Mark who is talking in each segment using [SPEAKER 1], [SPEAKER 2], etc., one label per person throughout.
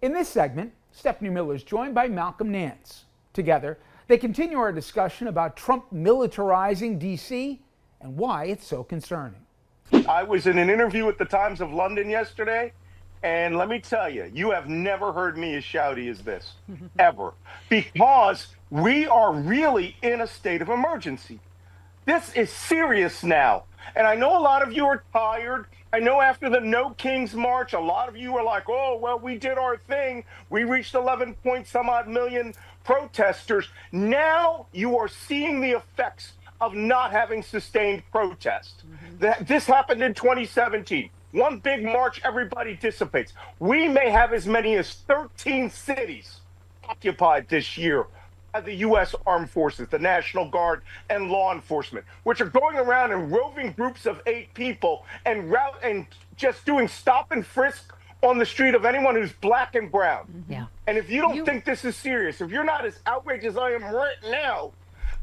[SPEAKER 1] In this segment, Stephanie Miller is joined by Malcolm Nance. Together, they continue our discussion about Trump militarizing D.C. and why it's so concerning.
[SPEAKER 2] I was in an interview at the Times of London yesterday, and let me tell you, you have never heard me as shouty as this, ever, because we are really in a state of emergency. This is serious now. And I know a lot of you are tired. I know after the No Kings March, a lot of you are like, oh, well, we did our thing. We reached 11 point some odd million protesters. Now you are seeing the effects of not having sustained protest. This happened in 2017. One big march, everybody dissipates. We may have as many as 13 cities occupied this year by the U.S. Armed Forces, the National Guard, and law enforcement, which are going around in roving groups of 8 people and just doing stop and frisk on the street of anyone who's black and brown.
[SPEAKER 3] Yeah.
[SPEAKER 2] And if you don't think this is serious, if you're not as outraged as I am right now,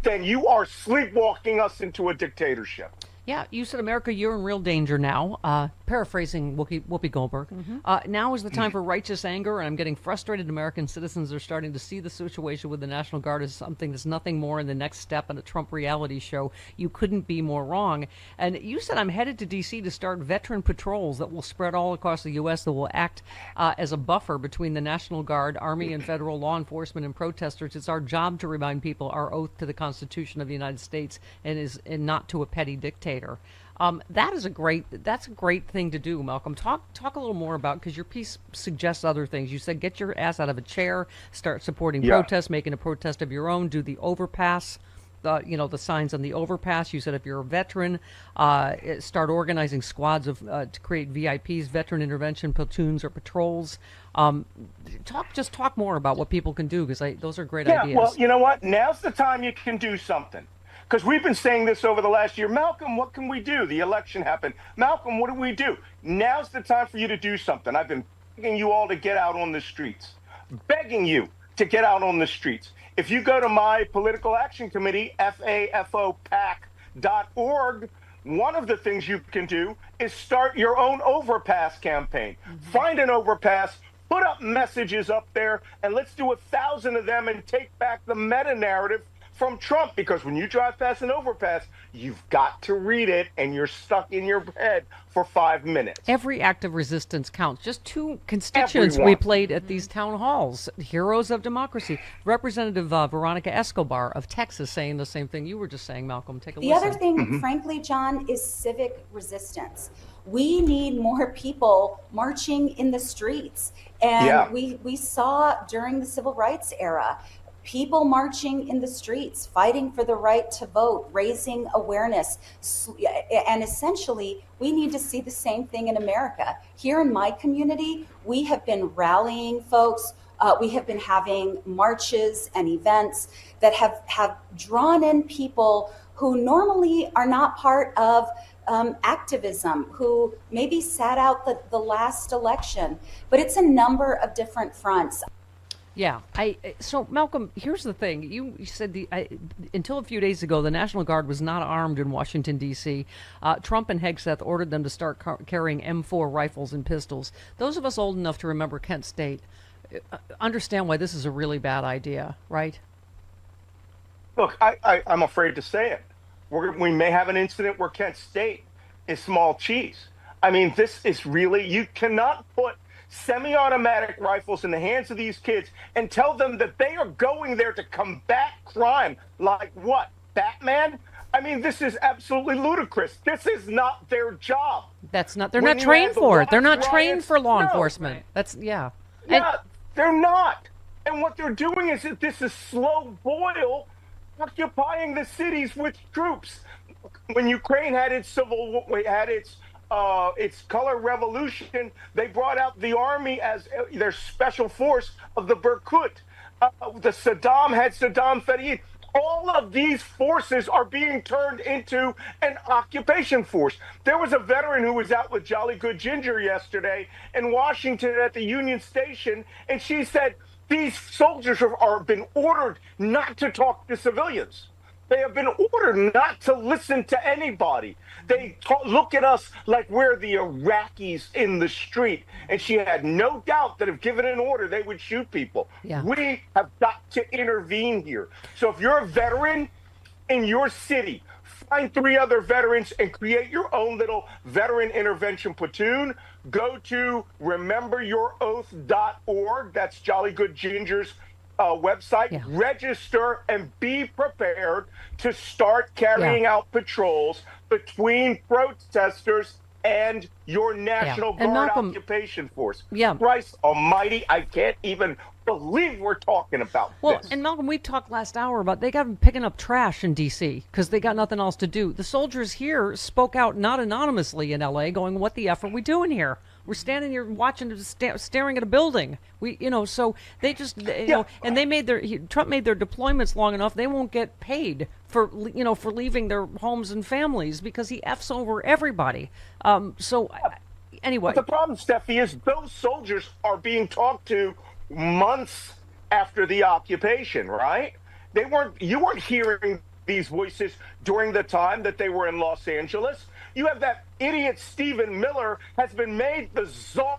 [SPEAKER 2] then you are sleepwalking us into a dictatorship.
[SPEAKER 3] Yeah, you said, America, you're in real danger now. Paraphrasing Whoopi Goldberg. Now is the time for righteous anger, and I'm getting frustrated. American citizens are starting to see the situation with the National Guard as something that's nothing more than the next step in a Trump reality show. You couldn't be more wrong. And you said, I'm headed to D.C. to start veteran patrols that will spread all across the U.S. that will act as a buffer between the National Guard, Army, and federal law enforcement and protesters. It's our job to remind people our oath to the Constitution of the United States and not to a petty dictator. That's a great thing to do, Malcolm. Talk a little more about, because your piece suggests other things. You said get your ass out of a chair, start supporting protests, making a protest of your own, do the overpass, the signs on the overpass. You said if you're a veteran, start organizing squads of to create VIPs, veteran intervention platoons or patrols. Talk more about what people can do, because those are great ideas.
[SPEAKER 2] Well, you know what? Now's the time you can do something. Because we've been saying this over the last year. Malcolm, what can we do? The election happened. Malcolm, what do we do? Now's the time for you to do something. I've been begging you all to get out on the streets. Begging you to get out on the streets. If you go to my political action committee, FAFOPAC.org, one of the things you can do is start your own overpass campaign. Find an overpass, put up messages up there, and let's do 1,000 of them and take back the meta-narrative from Trump, because when you drive past an overpass, you've got to read it, and you're stuck in your head for 5 minutes.
[SPEAKER 3] Every act of resistance counts. Just 2 constituents we played at these town halls, heroes of democracy. Representative Veronica Escobar of Texas saying the same thing you were just saying, Malcolm. Take a listen.
[SPEAKER 4] The other thing, frankly, John, is civic resistance. We need more people marching in the streets. And we saw during the civil rights era, people marching in the streets, fighting for the right to vote, raising awareness. And essentially, we need to see the same thing in America. Here in my community, we have been rallying folks. We have been having marches and events that have drawn in people who normally are not part of activism, who maybe sat out the last election. But it's a number of different fronts.
[SPEAKER 3] Yeah. So, Malcolm, here's the thing. You said until a few days ago, the National Guard was not armed in Washington, D.C. Trump and Hegseth ordered them to start carrying M4 rifles and pistols. Those of us old enough to remember Kent State understand why this is a really bad idea, right?
[SPEAKER 2] Look, I'm afraid to say it. We may have an incident where Kent State is small cheese. I mean, this is really, you cannot put semi-automatic rifles in the hands of these kids and tell them that they are going there to combat crime. Like what? Batman? I mean, this is absolutely ludicrous. This is not their job.
[SPEAKER 3] That's not, they're not trained for it. They're not trained for law enforcement. That's, yeah.
[SPEAKER 2] They're not. And what they're doing is that this is slow boil, occupying the cities with troops. When Ukraine had its its color revolution, they brought out the army as their special force of the Berkut. The Saddam had Saddam Fedayeen. All of these forces are being turned into an occupation force. There was a veteran who was out with Jolly Good Ginger yesterday in Washington at the Union Station, and she said these soldiers are been ordered not to talk to civilians. They have been ordered not to listen to anybody. They look at us like we're the Iraqis in the street. And she had no doubt that if given an order, they would shoot people.
[SPEAKER 3] Yeah.
[SPEAKER 2] We have got to intervene here. So if you're a veteran in your city, find 3 other veterans and create your own little veteran intervention platoon. Go to rememberyouroath.org. That's Jolly Good Ginger's website.
[SPEAKER 3] Yeah.
[SPEAKER 2] Register and be prepared to start carrying out patrols between protesters and your National
[SPEAKER 3] And
[SPEAKER 2] Guard
[SPEAKER 3] Malcolm,
[SPEAKER 2] occupation force.
[SPEAKER 3] Yeah.
[SPEAKER 2] Christ almighty, I can't even believe we're talking about
[SPEAKER 3] Well,
[SPEAKER 2] this.
[SPEAKER 3] and Malcolm, we talked last hour about they got them picking up trash in D.C. because they got nothing else to do. The soldiers here spoke out not anonymously in L.A., going, "What the F are we doing here? We're standing here watching, staring at a building. So they just, and they made Trump made their deployments long enough. They won't get paid for leaving their homes and families because he F's over everybody. Anyway,
[SPEAKER 2] But the problem, Steffi, is those soldiers are being talked to months after the occupation, right? You weren't hearing these voices during the time that they were in Los Angeles. You have that idiot Stephen Miller has been made the czar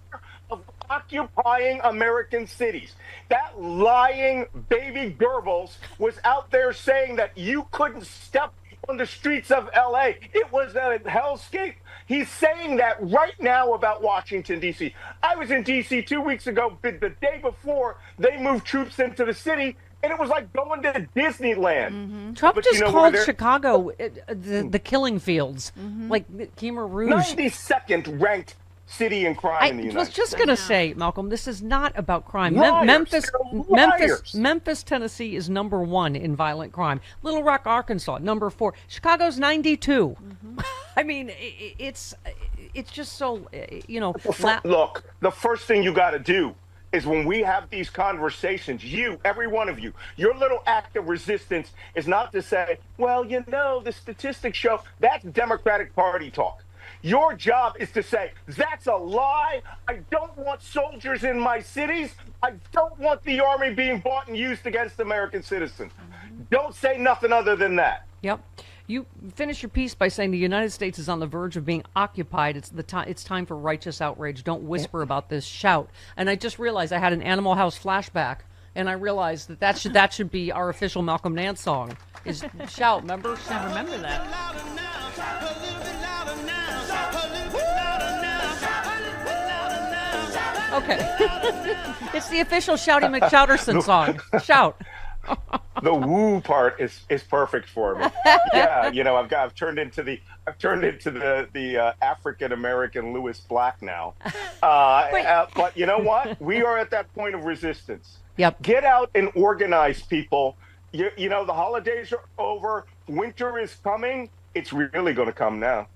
[SPEAKER 2] of occupying American cities. That lying baby Goebbels was out there saying that you couldn't step on the streets of LA. It was a hellscape. He's saying that right now about Washington, D.C. I was in D.C. 2 weeks ago, the day before they moved troops into the city, and it was like going to Disneyland.
[SPEAKER 3] Mm-hmm. Trump
[SPEAKER 2] But
[SPEAKER 3] just
[SPEAKER 2] you know
[SPEAKER 3] called
[SPEAKER 2] where
[SPEAKER 3] Chicago the killing fields, like Khmer Rouge.
[SPEAKER 2] 92nd ranked city in crime in the United
[SPEAKER 3] was
[SPEAKER 2] States.
[SPEAKER 3] just going to say, Malcolm, this is not about crime.
[SPEAKER 2] Liars.
[SPEAKER 3] Memphis, Tennessee is #1 in violent crime. Little Rock, Arkansas, #4. Chicago's 92. Mm-hmm. I mean, it's just so,
[SPEAKER 2] Look, the first thing you got to do is when we have these conversations, every one of you, your little act of resistance is not to say, well, the statistics show that's Democratic Party talk. Your job is to say, that's a lie. I don't want soldiers in my cities. I don't want the army being bought and used against American citizens. Mm-hmm. Don't say nothing other than that.
[SPEAKER 3] Yep. You finish your piece by saying the United States is on the verge of being occupied. It's time for righteous outrage. Don't whisper about this. Shout. And I just realized I had an Animal House flashback, and I realized that should be our official Malcolm Nance song. Is shout? Remember?
[SPEAKER 5] I remember that.
[SPEAKER 3] Okay. It's the official Shouty McShouterson song. Shout.
[SPEAKER 2] The woo part is perfect for me. Yeah, I've turned into the African American Lewis Black now. But you know what? We are at that point of resistance.
[SPEAKER 3] Yep.
[SPEAKER 2] Get out and organize, people. The holidays are over. Winter is coming. It's really going to come now.